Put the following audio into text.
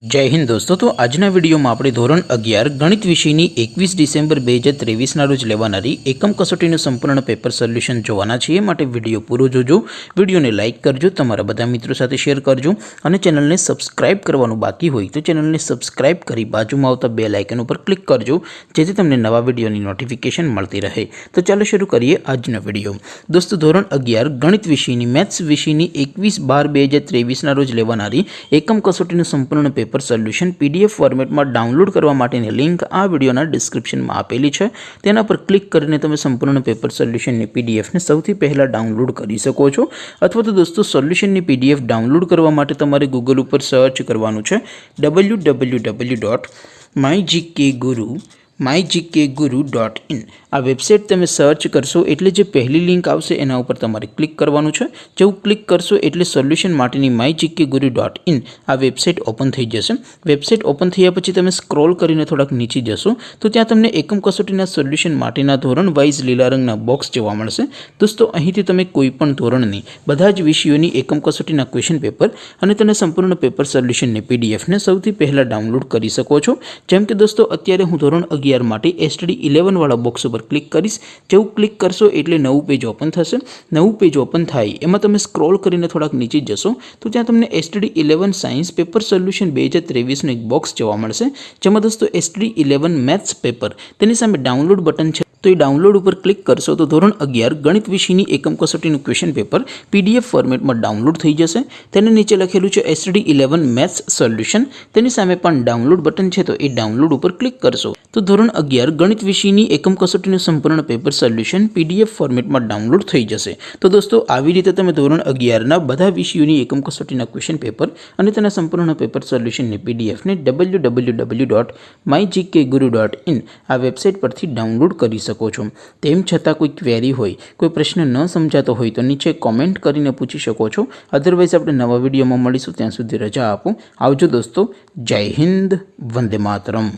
जय हिंद दोस्तों। तो आजना वीडियो में આપણે ધોરણ 11 ગણિત વિષયની 21 ડિસેમ્બર 2023 રોજ લેવાનારી એકમ કસોટીનું સંપૂર્ણ પેપર સોલ્યુશન જોવાના છીએ। માટે વિડિયો પૂરો જોજો, વિડિયોને લાઇક કરજો, તમારા બધા મિત્રો સાથે શેર કરજો અને ચેનલને સબસ્ક્રાઇબ કરવાનું બાકી હોય તો ચેનલને સબસ્ક્રાઇબ કરી બાજુમાં આવતા બેલ આઇકન ઉપર ક્લિક કરજો, જેથી તમને નવા વિડિયોની નોટિફિકેશન મળતી રહે। તો ચાલો શરૂ કરીએ આજનો વિડિયો। દોસ્તો, ધોરણ 11 ગણિત વિષયની મેથ્સ વિષયની 21/12/2023 રોજ લેવાનારી એકમ કસોટીનું સંપૂર્ણ પેપર સોલ્યુશન पीडीएफ फॉर्मेट में डाउनलॉड करवा माटेनी लिंक आ वीडियोना डिस्क्रिप्शन में आपेली है। तेना पर क्लिक करीने तमे संपूर्ण पेपर सोल्यूशन ने पीडीएफ ने सौथी पहला डाउनलॉड करी सको छो। अथवा तो दोस्तों, सोल्यूशन ने पीडीएफ डाउनलॉड करवा माटे तमारे गूगल पर सर्च करवानुं छे www.mygkguru.in। आ वेबसाइट तमे सर्च करशो एटले जे पहली लिंक आवशे एना उपर तमारे क्लिक करवानुं छे। जेवुं क्लिक करशो एटले सोल्यूशन माटेनी mygkguru.in आ वेबसाइट ओपन थई जशे। वेबसाइट ओपन थया पछी तमे स्क्रॉल करीने थोड़ाक नीचे जशो तो त्यां तमने एकम कसोटीना सोल्यूशन माटेना धोरण वाइज लीला रंगना बॉक्स जोवा मळशे। दोस्तों, અહીંથી તમે કોઈપણ ધોરણની બધા જ વિષયોની એકમ કસોટીના ક્વેશ્ચન પેપર અને તેના સંપૂર્ણ પેપર સોલ્યુશનની પીડીએફ ને સૌથી પહેલા ડાઉનલોડ કરી શકો છો। જેમ કે દોસ્તો, અત્યારે હું ધોરણ 11 માટે STD 11 વાળા બોક્સ ઉપર क्लिक करीश। जेवुं क्लिक करशो एटले नवुं पेज ओपन थशे। नवुं पेज ओपन थाय एमां तमे स्क्रॉल करीने थोड़ाक नीचे जशो तो त्यां तमने STD 11 साइंस पेपर सोल्यूशन 2023 नो एक बॉक्स जोवा मळशे, जेमां दोस्तों STD 11 मैथ्स पेपर तेनी सामे डाउनलॉड बटन छे। तो ये डाउनलॉड पर क्लिक करशो तो धोरण 11 गणित विषयनी एकम कसोटीनुं क्वेश्चन पेपर पीडीएफ फॉर्मेट में डाउनलॉड थई जशे। तेने नीचे लखेलुं छे STD 11 मैथ्स सोल्यूशन, तेनी सामे पण डाउनलॉड बटन छे तो ये डाउनलॉड पर क्लिक करशो तो धोरण 11 गणित विषयनी एकम कसोटीनुं संपूर्ण पेपर सोल्यूशन पीडीएफ फॉर्मेट में डाउनलॉड थई जशे। तो दोस्तों, આવી રીતે તમે ધોરણ 11 ના બધા વિષયોની એકમ કસોટીના ક્વેશ્ચન પેપર અને તેના સંપૂર્ણ પેપર સોલ્યુશનની પીડીએફ ને www.mygkguru.in આ વેબસાઇટ પરથી ડાઉનલોડ કરી શકો છો। તેમ છતાં કોઈ ક્વેરી હોય, કોઈ પ્રશ્ન ન સમજાતો હોય તો નીચે કોમેન્ટ કરીને પૂછી શકો છો। અધરવાઇઝ આપણે નવા વિડીયોમાં મળીશું, ત્યાં સુધી રજા આપો। આવજો દોસ્તો। જય હિન્દ, વંદે માતરમ।